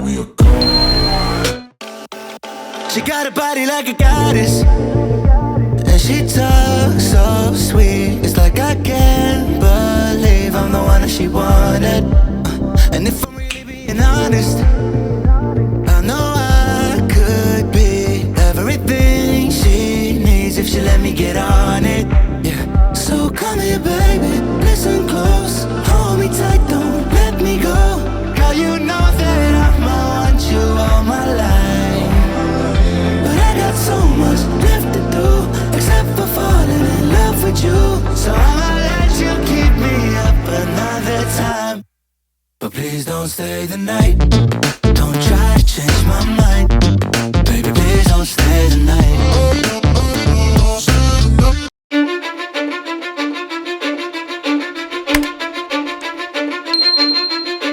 we are gone. She got a body like a goddess, and she talks so sweet. It's like I can't believe I'm the one that she wanted. And if I'm really being honest, I know I could be everything she needs if she let me get on it. Yeah. So come here, baby, listen close, hold me tight, don't let me go. Girl, you know that I'ma want you all my life, but I got so much left to do, except for falling in love with you. So I'ma let you keep me up another time, but please don't stay the night. Don't try to change my mind, baby, please don't stay the night.